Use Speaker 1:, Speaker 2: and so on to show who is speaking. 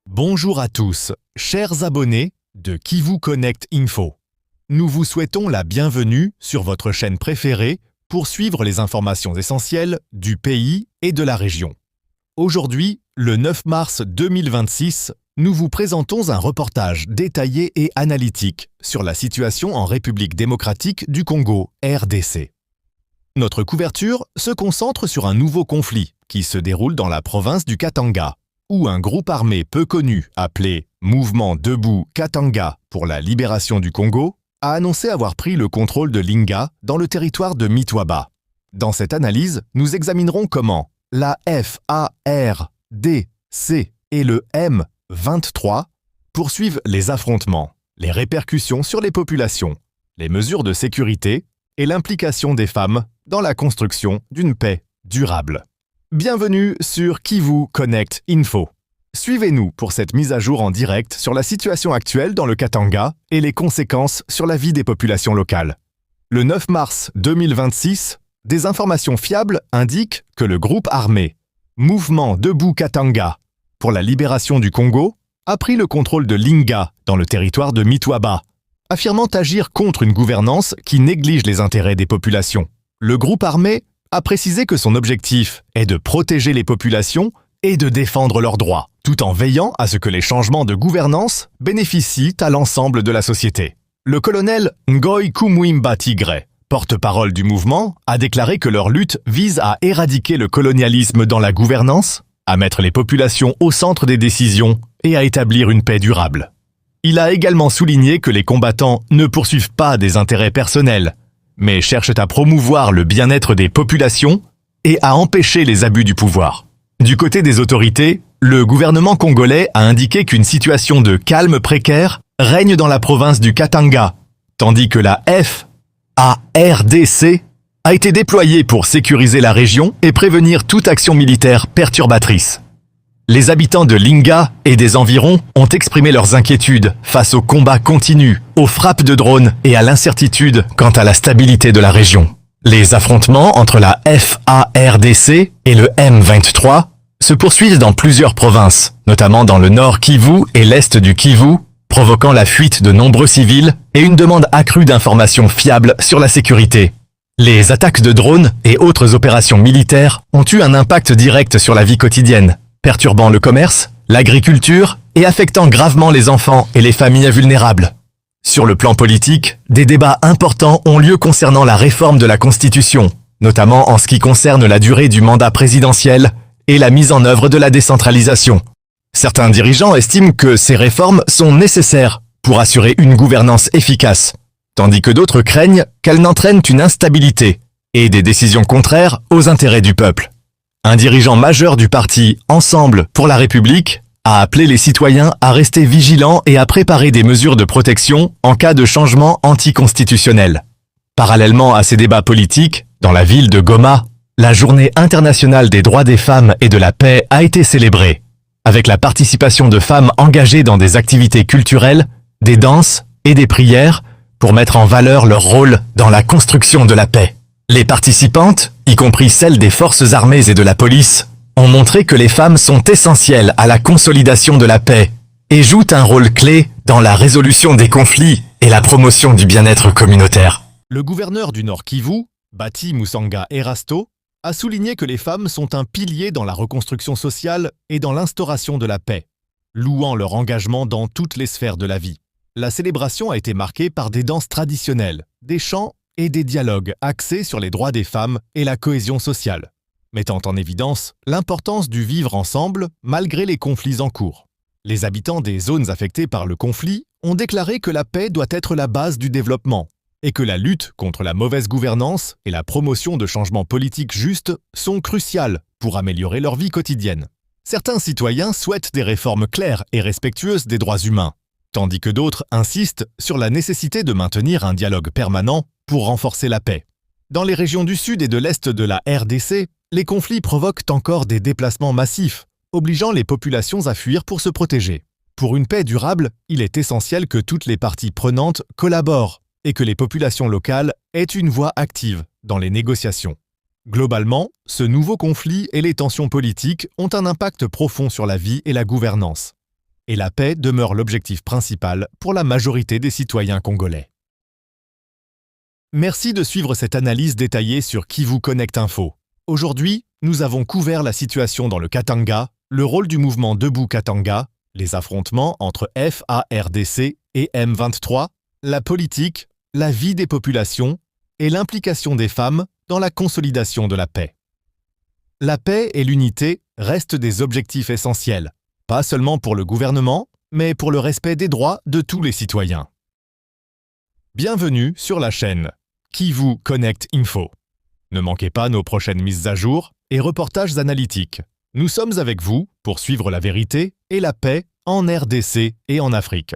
Speaker 1: Bonjour à tous, chers abonnés de Kivu Connect Info. Nous vous souhaitons la bienvenue sur votre chaîne préférée pour suivre les informations essentielles du pays et de la région. Aujourd'hui, le 9 mars 2026, nous vous présentons un reportage détaillé et analytique sur la situation en République démocratique du Congo, RDC. Notre couverture se concentre sur un nouveau conflit qui se déroule dans la province du Katanga, où un groupe armé peu connu appelé Mouvement Debout Katanga pour la libération du Congo a annoncé avoir pris le contrôle de Linga dans le territoire de Mitwaba. Dans cette analyse, nous examinerons comment la FARDC et le M23 poursuivent les affrontements, les répercussions sur les populations, les mesures de sécurité et l'implication des femmes dans la construction d'une paix durable. Bienvenue sur Kivu Connect Info. Suivez-nous pour cette mise à jour en direct sur la situation actuelle dans le Katanga et les conséquences sur la vie des populations locales. Le 9 mars 2026, des informations fiables indiquent que le groupe armé Mouvement Debout Katanga pour la libération du Congo a pris le contrôle de Linga dans le territoire de Mitwaba, affirmant agir contre une gouvernance qui néglige les intérêts des populations. Le groupe armé a précisé que son objectif est de protéger les populations et de défendre leurs droits, tout en veillant à ce que les changements de gouvernance bénéficient à l'ensemble de la société. Le colonel Ngoy Kumwimba Tigre, porte-parole du mouvement, a déclaré que leur lutte vise à éradiquer le colonialisme dans la gouvernance, à mettre les populations au centre des décisions et à établir une paix durable. Il a également souligné que les combattants ne poursuivent pas des intérêts personnels, mais cherchent à promouvoir le bien-être des populations et à empêcher les abus du pouvoir. Du côté des autorités, le gouvernement congolais a indiqué qu'une situation de calme précaire règne dans la province du Katanga, tandis que la FARDC a été déployée pour sécuriser la région et prévenir toute action militaire perturbatrice. Les habitants de Linga et des environs ont exprimé leurs inquiétudes face aux combats continus, aux frappes de drones et à l'incertitude quant à la stabilité de la région. Les affrontements entre la FARDC et le M23 se poursuivent dans plusieurs provinces, notamment dans le nord Kivu et l'est du Kivu, provoquant la fuite de nombreux civils et une demande accrue d'informations fiables sur la sécurité. Les attaques de drones et autres opérations militaires ont eu un impact direct sur la vie quotidienne, perturbant le commerce, l'agriculture et affectant gravement les enfants et les familles vulnérables. Sur le plan politique, des débats importants ont lieu concernant la réforme de la Constitution, notamment en ce qui concerne la durée du mandat présidentiel et la mise en œuvre de la décentralisation. Certains dirigeants estiment que ces réformes sont nécessaires pour assurer une gouvernance efficace, tandis que d'autres craignent qu'elles n'entraînent une instabilité et des décisions contraires aux intérêts du peuple. Un dirigeant majeur du parti Ensemble pour la République a appelé les citoyens à rester vigilants et à préparer des mesures de protection en cas de changement anticonstitutionnel. Parallèlement à ces débats politiques, dans la ville de Goma, la Journée internationale des droits des femmes et de la paix a été célébrée, avec la participation de femmes engagées dans des activités culturelles, des danses et des prières pour mettre en valeur leur rôle dans la construction de la paix. Les participantes, y compris celles des forces armées et de la police, ont montré que les femmes sont essentielles à la consolidation de la paix et jouent un rôle clé dans la résolution des conflits et la promotion du bien-être communautaire. Le gouverneur du Nord Kivu, Bati Musanga Erasto, a souligné que les femmes sont un pilier dans la reconstruction sociale et dans l'instauration de la paix, louant leur engagement dans toutes les sphères de la vie. La célébration a été marquée par des danses traditionnelles, des chants et des dialogues axés sur les droits des femmes et la cohésion sociale, mettant en évidence l'importance du vivre ensemble malgré les conflits en cours. Les habitants des zones affectées par le conflit ont déclaré que la paix doit être la base du développement et que la lutte contre la mauvaise gouvernance et la promotion de changements politiques justes sont cruciales pour améliorer leur vie quotidienne. Certains citoyens souhaitent des réformes claires et respectueuses des droits humains, tandis que d'autres insistent sur la nécessité de maintenir un dialogue permanent pour renforcer la paix. Dans les régions du sud et de l'est de la RDC, les conflits provoquent encore des déplacements massifs, obligeant les populations à fuir pour se protéger. Pour une paix durable, il est essentiel que toutes les parties prenantes collaborent et que les populations locales aient une voix active dans les négociations. Globalement, ce nouveau conflit et les tensions politiques ont un impact profond sur la vie et la gouvernance. Et la paix demeure l'objectif principal pour la majorité des citoyens congolais. Merci de suivre cette analyse détaillée sur Kivu Connect Info. Aujourd'hui, nous avons couvert la situation dans le Katanga, le rôle du mouvement Debout Katanga, les affrontements entre FARDC et M23, la politique, la vie des populations et l'implication des femmes dans la consolidation de la paix. La paix et l'unité restent des objectifs essentiels, pas seulement pour le gouvernement, mais pour le respect des droits de tous les citoyens. Bienvenue sur la chaîne Kivu Connect Info. Ne manquez pas nos prochaines mises à jour et reportages analytiques. Nous sommes avec vous pour suivre la vérité et la paix en RDC et en Afrique.